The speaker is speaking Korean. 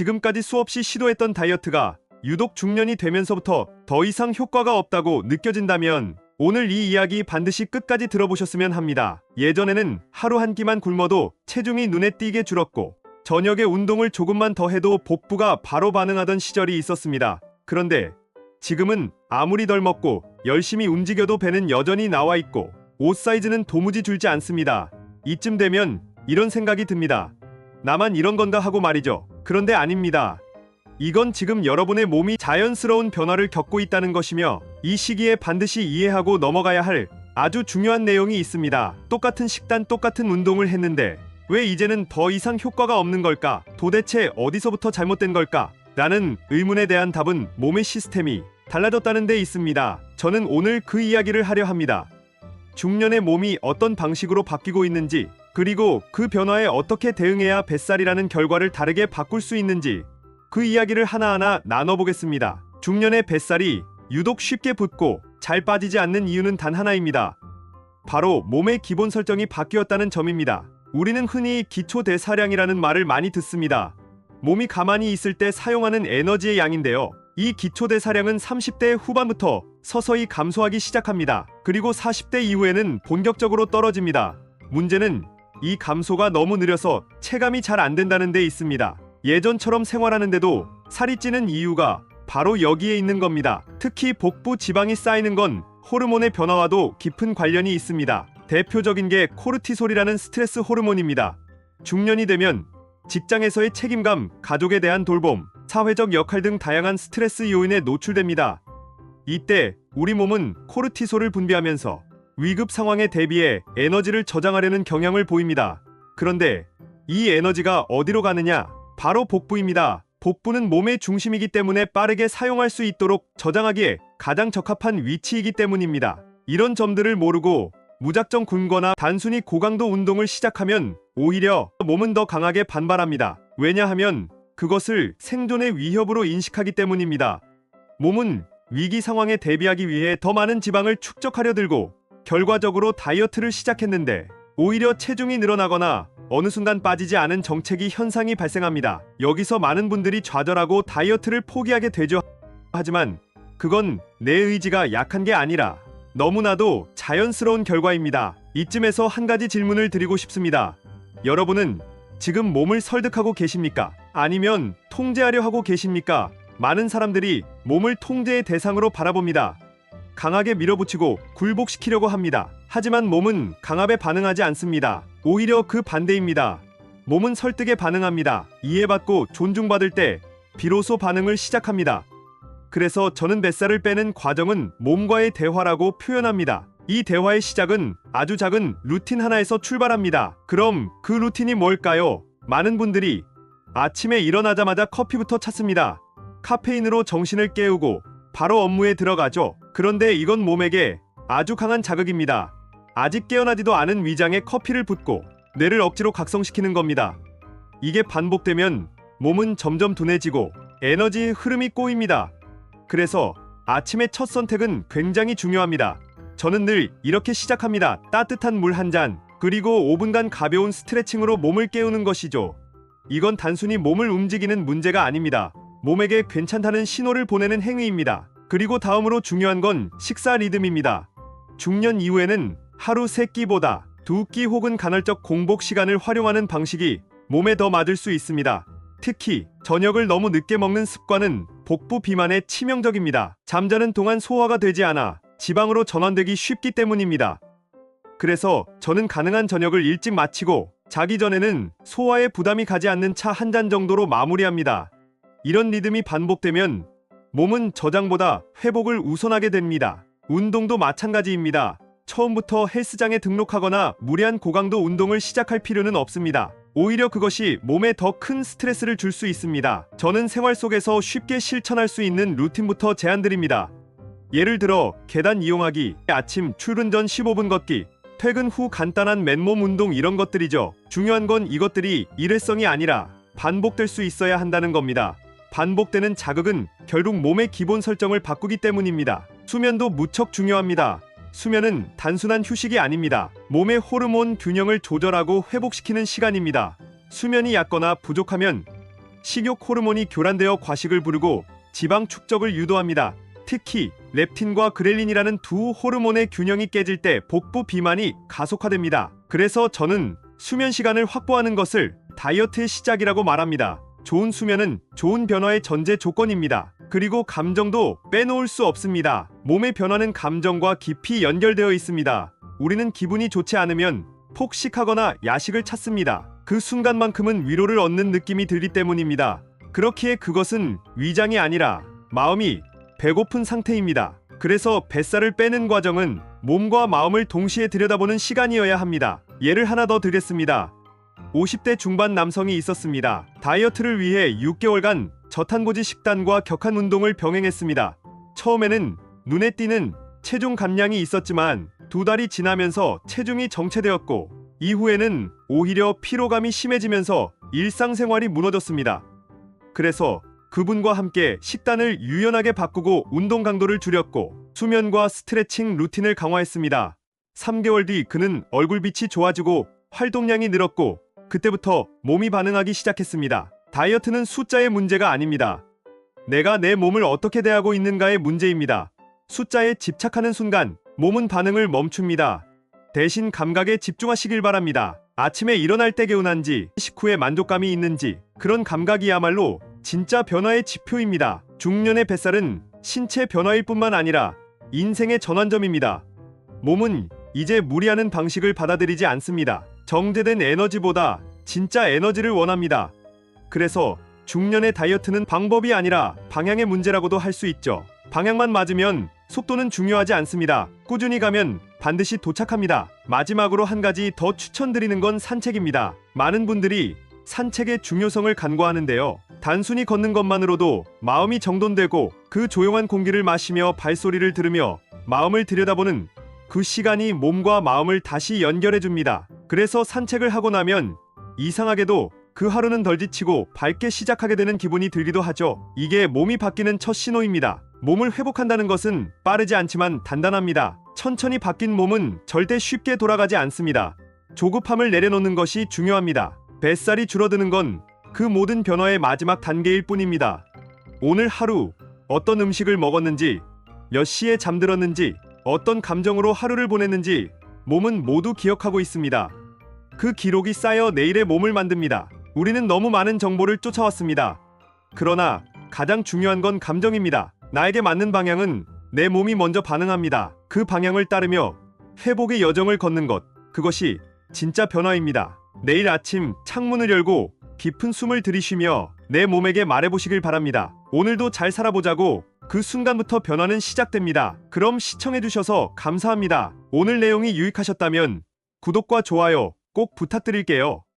지금까지 수없이 시도했던 다이어트가 유독 중년이 되면서부터 더 이상 효과가 없다고 느껴진다면 오늘 이 이야기 반드시 끝까지 들어보셨으면 합니다. 예전에는 하루 한 끼만 굶어도 체중이 눈에 띄게 줄었고 저녁에 운동을 조금만 더 해도 복부가 바로 반응하던 시절이 있었습니다. 그런데 지금은 아무리 덜 먹고 열심히 움직여도 배는 여전히 나와 있고 옷 사이즈는 도무지 줄지 않습니다. 이쯤 되면 이런 생각이 듭니다. 나만 이런 건가 하고 말이죠. 그런데 아닙니다. 이건 지금 여러분의 몸이 자연스러운 변화를 겪고 있다는 것이며 이 시기에 반드시 이해하고 넘어가야 할 아주 중요한 내용이 있습니다. 똑같은 식단, 똑같은 운동을 했는데 왜 이제는 더 이상 효과가 없는 걸까? 도대체 어디서부터 잘못된 걸까? 라는 의문에 대한 답은 몸의 시스템이 달라졌다는 데 있습니다. 저는 오늘 그 이야기를 하려 합니다. 중년의 몸이 어떤 방식으로 바뀌고 있는지, 그리고 그 변화에 어떻게 대응해야 뱃살이라는 결과를 다르게 바꿀 수 있는지 그 이야기를 하나하나 나눠보겠습니다. 중년의 뱃살이 유독 쉽게 붙고 잘 빠지지 않는 이유는 단 하나입니다. 바로 몸의 기본 설정이 바뀌었다는 점입니다. 우리는 흔히 기초대사량이라는 말을 많이 듣습니다. 몸이 가만히 있을 때 사용하는 에너지의 양인데요. 이 기초대사량은 30대 후반부터 서서히 감소하기 시작합니다. 그리고 40대 이후에는 본격적으로 떨어집니다. 문제는 이 감소가 너무 느려서 체감이 잘 안 된다는 데 있습니다. 예전처럼 생활하는데도 살이 찌는 이유가 바로 여기에 있는 겁니다. 특히 복부 지방이 쌓이는 건 호르몬의 변화와도 깊은 관련이 있습니다. 대표적인 게 코르티솔이라는 스트레스 호르몬입니다. 중년이 되면 직장에서의 책임감, 가족에 대한 돌봄, 사회적 역할 등 다양한 스트레스 요인에 노출됩니다. 이때 우리 몸은 코르티솔을 분비하면서 위급 상황에 대비해 에너지를 저장하려는 경향을 보입니다. 그런데 이 에너지가 어디로 가느냐? 바로 복부입니다. 복부는 몸의 중심이기 때문에 빠르게 사용할 수 있도록 저장하기에 가장 적합한 위치이기 때문입니다. 이런 점들을 모르고 무작정 굶거나 단순히 고강도 운동을 시작하면 오히려 몸은 더 강하게 반발합니다. 왜냐하면 그것을 생존의 위협으로 인식하기 때문입니다. 몸은 위기 상황에 대비하기 위해 더 많은 지방을 축적하려 들고 결과적으로 다이어트를 시작했는데 오히려 체중이 늘어나거나 어느 순간 빠지지 않은 정체기 현상이 발생합니다. 여기서 많은 분들이 좌절하고 다이어트를 포기하게 되죠. 하지만 그건 내 의지가 약한 게 아니라 너무나도 자연스러운 결과입니다. 이쯤에서 한 가지 질문을 드리고 싶습니다. 여러분은 지금 몸을 설득하고 계십니까? 아니면 통제하려 하고 계십니까? 많은 사람들이 몸을 통제의 대상으로 바라봅니다. 강하게 밀어붙이고 굴복시키려고 합니다. 하지만 몸은 강압에 반응하지 않습니다. 오히려 그 반대입니다. 몸은 설득에 반응합니다. 이해받고 존중받을 때 비로소 반응을 시작합니다. 그래서 저는 뱃살을 빼는 과정은 몸과의 대화라고 표현합니다. 이 대화의 시작은 아주 작은 루틴 하나에서 출발합니다. 그럼 그 루틴이 뭘까요? 많은 분들이 아침에 일어나자마자 커피부터 찾습니다. 카페인으로 정신을 깨우고 바로 업무에 들어가죠. 그런데 이건 몸에게 아주 강한 자극입니다. 아직 깨어나지도 않은 위장에 커피를 붓고 뇌를 억지로 각성시키는 겁니다. 이게 반복되면 몸은 점점 둔해지고 에너지 흐름이 꼬입니다. 그래서 아침의 첫 선택은 굉장히 중요합니다. 저는 늘 이렇게 시작합니다. 따뜻한 물 한 잔, 그리고 5분간 가벼운 스트레칭으로 몸을 깨우는 것이죠. 이건 단순히 몸을 움직이는 문제가 아닙니다. 몸에게 괜찮다는 신호를 보내는 행위입니다. 그리고 다음으로 중요한 건 식사 리듬입니다. 중년 이후에는 하루 3끼보다 2끼 혹은 간헐적 공복 시간을 활용하는 방식이 몸에 더 맞을 수 있습니다. 특히 저녁을 너무 늦게 먹는 습관은 복부 비만에 치명적입니다. 잠자는 동안 소화가 되지 않아 지방으로 전환되기 쉽기 때문입니다. 그래서 저는 가능한 저녁을 일찍 마치고 자기 전에는 소화에 부담이 가지 않는 차 한 잔 정도로 마무리합니다. 이런 리듬이 반복되면 몸은 저장보다 회복을 우선하게 됩니다. 운동도 마찬가지입니다. 처음부터 헬스장에 등록하거나 무리한 고강도 운동을 시작할 필요는 없습니다. 오히려 그것이 몸에 더 큰 스트레스를 줄 수 있습니다. 저는 생활 속에서 쉽게 실천할 수 있는 루틴부터 제안드립니다. 예를 들어 계단 이용하기, 아침 출근 전 15분 걷기, 퇴근 후 간단한 맨몸 운동 이런 것들이죠. 중요한 건 이것들이 일회성이 아니라 반복될 수 있어야 한다는 겁니다. 반복되는 자극은 결국 몸의 기본 설정을 바꾸기 때문입니다. 수면도 무척 중요합니다. 수면은 단순한 휴식이 아닙니다. 몸의 호르몬 균형을 조절하고 회복시키는 시간입니다. 수면이 얕거나 부족하면 식욕 호르몬이 교란되어 과식을 부르고 지방 축적을 유도합니다. 특히 렙틴과 그렐린이라는 두 호르몬의 균형이 깨질 때 복부 비만이 가속화됩니다. 그래서 저는 수면 시간을 확보하는 것을 다이어트의 시작이라고 말합니다. 좋은 수면은 좋은 변화의 전제 조건입니다. 그리고 감정도 빼놓을 수 없습니다. 몸의 변화는 감정과 깊이 연결되어 있습니다. 우리는 기분이 좋지 않으면 폭식하거나 야식을 찾습니다. 그 순간만큼은 위로를 얻는 느낌이 들기 때문입니다. 그렇기에 그것은 위장이 아니라 마음이 배고픈 상태입니다. 그래서 뱃살을 빼는 과정은 몸과 마음을 동시에 들여다보는 시간이어야 합니다. 예를 하나 더 드리겠습니다. 50대 중반 남성이 있었습니다. 다이어트를 위해 6개월간 저탄고지 식단과 격한 운동을 병행했습니다. 처음에는 눈에 띄는 체중 감량이 있었지만 2달이 지나면서 체중이 정체되었고 이후에는 오히려 피로감이 심해지면서 일상생활이 무너졌습니다. 그래서 그분과 함께 식단을 유연하게 바꾸고 운동 강도를 줄였고 수면과 스트레칭 루틴을 강화했습니다. 3개월 뒤 그는 얼굴빛이 좋아지고 활동량이 늘었고 그때부터 몸이 반응하기 시작했습니다. 다이어트는 숫자의 문제가 아닙니다. 내가 내 몸을 어떻게 대하고 있는가의 문제입니다. 숫자에 집착하는 순간 몸은 반응을 멈춥니다. 대신 감각에 집중하시길 바랍니다. 아침에 일어날 때 개운한지, 식후에 만족감이 있는지, 그런 감각이야말로 진짜 변화의 지표입니다. 중년의 뱃살은 신체 변화일 뿐만 아니라 인생의 전환점입니다. 몸은 이제 무리하는 방식을 받아들이지 않습니다. 정제된 에너지보다 진짜 에너지를 원합니다. 그래서 중년의 다이어트는 방법이 아니라 방향의 문제라고도 할 수 있죠. 방향만 맞으면 속도는 중요하지 않습니다. 꾸준히 가면 반드시 도착합니다. 마지막으로 한 가지 더 추천드리는 건 산책입니다. 많은 분들이 산책의 중요성을 간과하는데요. 단순히 걷는 것만으로도 마음이 정돈되고 그 조용한 공기를 마시며 발소리를 들으며 마음을 들여다보는 그 시간이 몸과 마음을 다시 연결해줍니다. 그래서 산책을 하고 나면 이상하게도 그 하루는 덜 지치고 밝게 시작하게 되는 기분이 들기도 하죠. 이게 몸이 바뀌는 첫 신호입니다. 몸을 회복한다는 것은 빠르지 않지만 단단합니다. 천천히 바뀐 몸은 절대 쉽게 돌아가지 않습니다. 조급함을 내려놓는 것이 중요합니다. 뱃살이 줄어드는 건 그 모든 변화의 마지막 단계일 뿐입니다. 오늘 하루 어떤 음식을 먹었는지, 몇 시에 잠들었는지, 어떤 감정으로 하루를 보냈는지 몸은 모두 기억하고 있습니다. 그 기록이 쌓여 내일의 몸을 만듭니다. 우리는 너무 많은 정보를 쫓아왔습니다. 그러나 가장 중요한 건 감정입니다. 나에게 맞는 방향은 내 몸이 먼저 반응합니다. 그 방향을 따르며 회복의 여정을 걷는 것, 그것이 진짜 변화입니다. 내일 아침 창문을 열고 깊은 숨을 들이쉬며 내 몸에게 말해보시길 바랍니다. 오늘도 잘 살아보자고. 그 순간부터 변화는 시작됩니다. 그럼 시청해주셔서 감사합니다. 오늘 내용이 유익하셨다면 구독과 좋아요 꼭 부탁드릴게요.